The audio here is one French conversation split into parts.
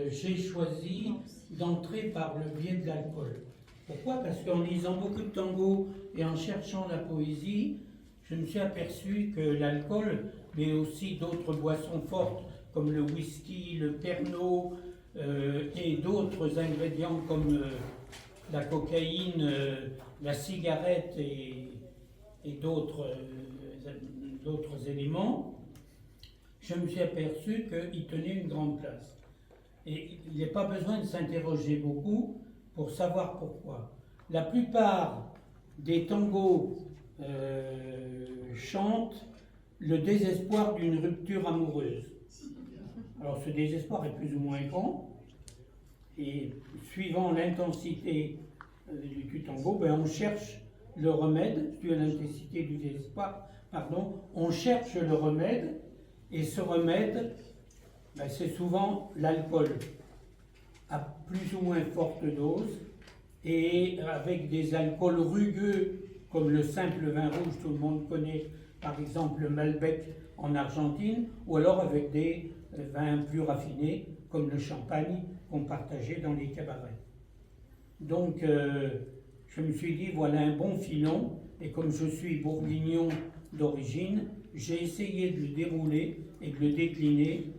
j'ai choisi d'entrer par le biais de l'alcool. Pourquoi? Parce qu'en lisant beaucoup de tango et en cherchant la poésie, je me suis aperçu que l'alcool, mais aussi d'autres boissons fortes comme le whisky, le pernod et d'autres ingrédients comme la cocaïne, la cigarette et d'autres éléments, je me suis aperçu qu'ils tenaient une grande place. Et il n'est pas besoin de s'interroger beaucoup pour savoir pourquoi. La plupart des tangos chantent le désespoir d'une rupture amoureuse. Alors ce désespoir est plus ou moins grand, et suivant l'intensité du tango, on cherche le remède, dû à l'intensité du désespoir, on cherche le remède, et ce remède, c'est souvent l'alcool, à plus ou moins forte dose, et avec des alcools rugueux, comme le simple vin rouge, tout le monde connaît, par exemple le Malbec en Argentine, ou alors avec des vins plus raffinés, comme le champagne qu'on partageait dans les cabarets. Donc, je me suis dit, voilà un bon filon, et comme je suis bourguignon d'origine, j'ai essayé de le dérouler et de le décliner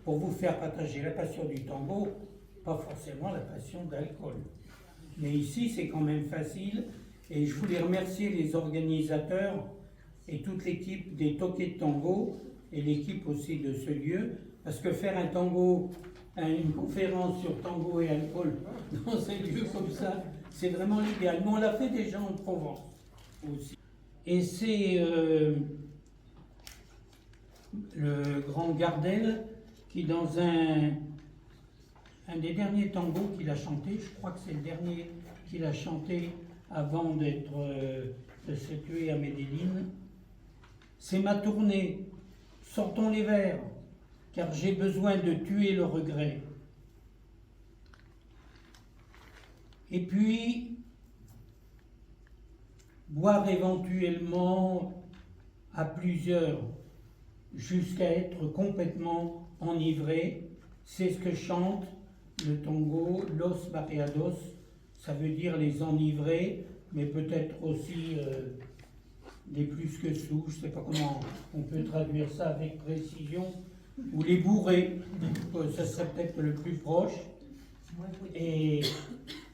pour vous faire partager la passion du tango, pas forcément la passion d'alcool. Mais ici, c'est quand même facile, et je voulais remercier les organisateurs et toute l'équipe des Toqués de Tango, et l'équipe aussi de ce lieu, parce que faire un tango, une conférence sur tango et alcool dans un lieu comme ça, c'est vraiment l'idéal. Mais on l'a fait déjà en Provence aussi. Et c'est le grand Gardel qui, dans un des derniers tangos qu'il a chanté, je crois que c'est le dernier qu'il a chanté avant de se tuer à Medellín, c'est ma tournée, sortons les verres, car j'ai besoin de tuer le regret. Et puis, boire éventuellement à plusieurs jusqu'à être complètement enivré, c'est ce que chante le tango Los Barriados, ça veut dire les enivrés, mais peut-être aussi les plus que sous, je ne sais pas comment on peut traduire ça avec précision, ou les bourrés, ça serait peut-être le plus proche. Et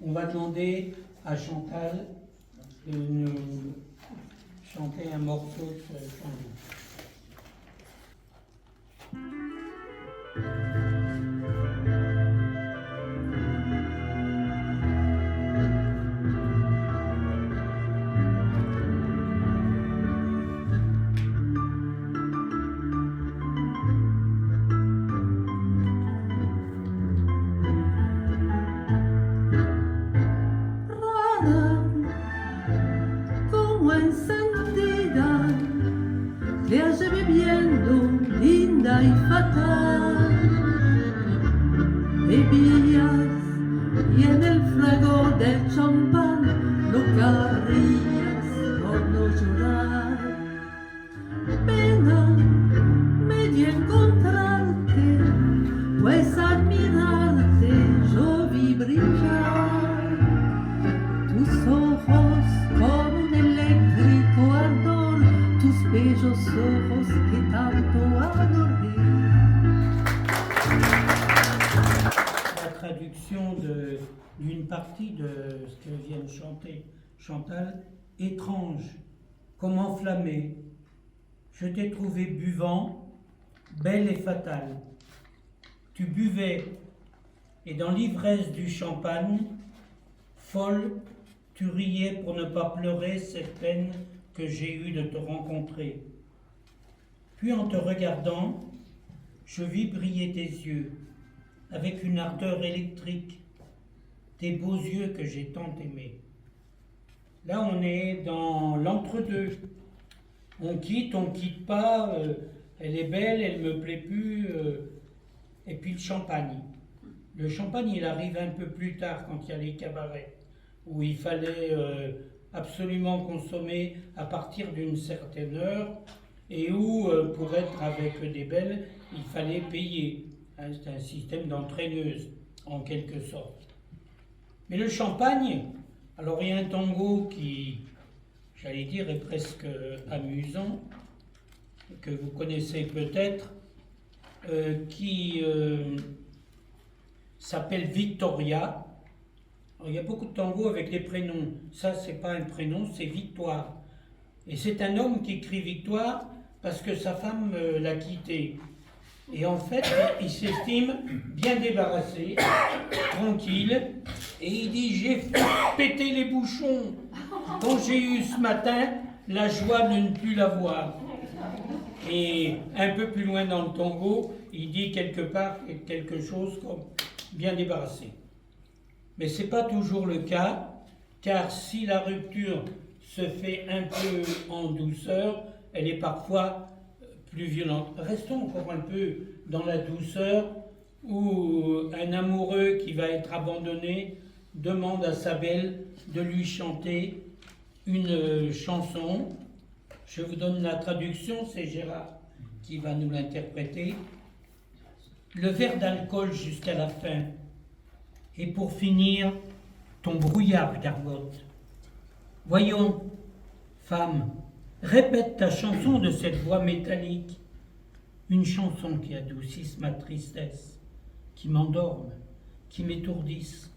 on va demander à Chantal de nous chanter un morceau de ce tango. Como encendida, te hace bebiendo, linda y fatal. Bebías y en el fragor del champán lo carrías por no llorar. Pena me dio encontrarte, pues admirarte yo vi brillar. Tus ojos con un eléctrico ardor, tus bellos ojos que tanto adoré. La traduction d'une partie de ce que vient de chanter Chantal, étrange, comme enflammée. Je t'ai trouvé buvant, belle et fatale. Tu buvais, et dans l'ivresse du champagne, folle, tu riais pour ne pas pleurer cette peine que j'ai eue de te rencontrer. Puis en te regardant, je vis briller tes yeux, avec une ardeur électrique, tes beaux yeux que j'ai tant aimés. Là, on est dans l'entre-deux. On quitte pas, elle est belle, elle me plaît plus, et puis le champagne. Le champagne, il arrive un peu plus tard, quand il y a les cabarets, où il fallait absolument consommer à partir d'une certaine heure, et où, pour être avec des belles, il fallait payer. Hein, c'est un système d'entraîneuse, en quelque sorte. Mais le champagne, alors il y a un tango qui, j'allais dire, est presque amusant, que vous connaissez peut-être, qui s'appelle Victoria. Alors, il y a beaucoup de tangos avec des prénoms. Ça, c'est pas un prénom, c'est Victoire. Et c'est un homme qui écrit Victoire parce que sa femme l'a quitté. Et en fait, il s'estime bien débarrassé, tranquille, et il dit « J'ai pété les bouchons quand j'ai eu ce matin la joie de ne plus la voir ». Et un peu plus loin dans le tango, il dit quelque part quelque chose comme « bien débarrassé ». Mais ce n'est pas toujours le cas, car si la rupture se fait un peu en douceur, elle est parfois plus violente. Restons encore un peu dans la douceur où un amoureux qui va être abandonné demande à sa belle de lui chanter une chanson. Je vous donne la traduction, c'est Gérard qui va nous l'interpréter. Le verre d'alcool jusqu'à la fin. Et pour finir, ton brouillard gargote. Voyons, femme, répète ta chanson de cette voix métallique, une chanson qui adoucisse ma tristesse, qui m'endorme, qui m'étourdisse.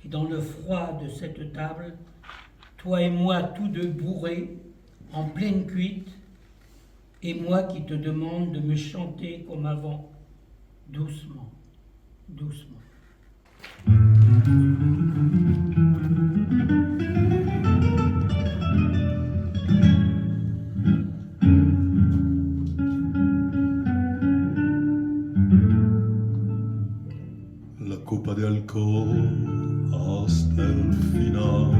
Et dans le froid de cette table, toi et moi tous deux bourrés, en pleine cuite, et moi qui te demande de me chanter comme avant, doucement, doucement. La copa de alcohol hasta el final,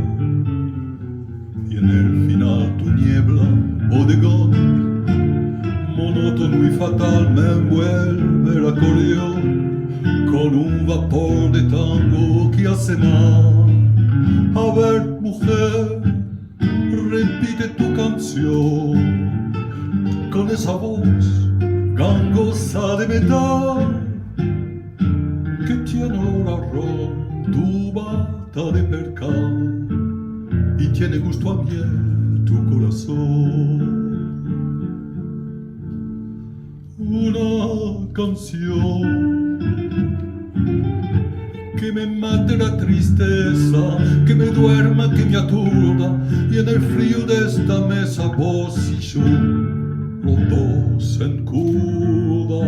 y en el final tu niebla, bodegón, monótono y fatal me envuelve el acordeón con un vapor de tango que hace mal. A ver, mujer, repite tu canción con esa voz gangosa de metal que tiene olor a ron, tu bata de percal y tiene gusto a miel tu corazón. Una canción que me mate la tristeza, que me duerma, que me aturda, y en el frío de esta mesa vos y yo, los dos en cuda,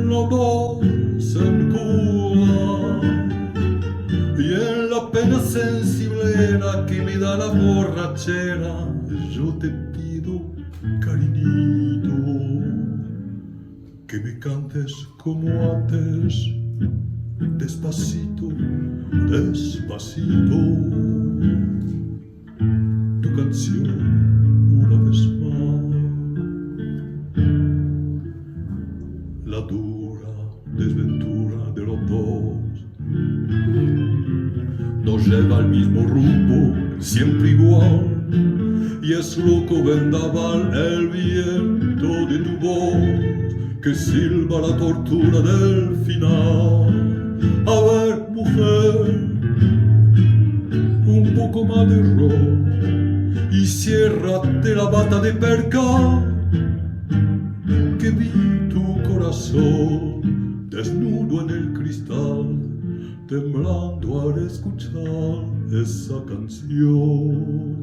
los dos en cuda, y en la pena sensiblera que me da la borrachera, yo te pido, cariñito, que me cantes como antes, despacito, despacito, tu canción una vez más. La dura desventura de los dos nos lleva al mismo rumbo, siempre igual, y es loco vendaval el viento de tu voz que silba la tortura del final. A ver, mujer, un poco más de ron y ciérrate la bata de perca, que vi tu corazón desnudo en el cristal, temblando al escuchar esa canción.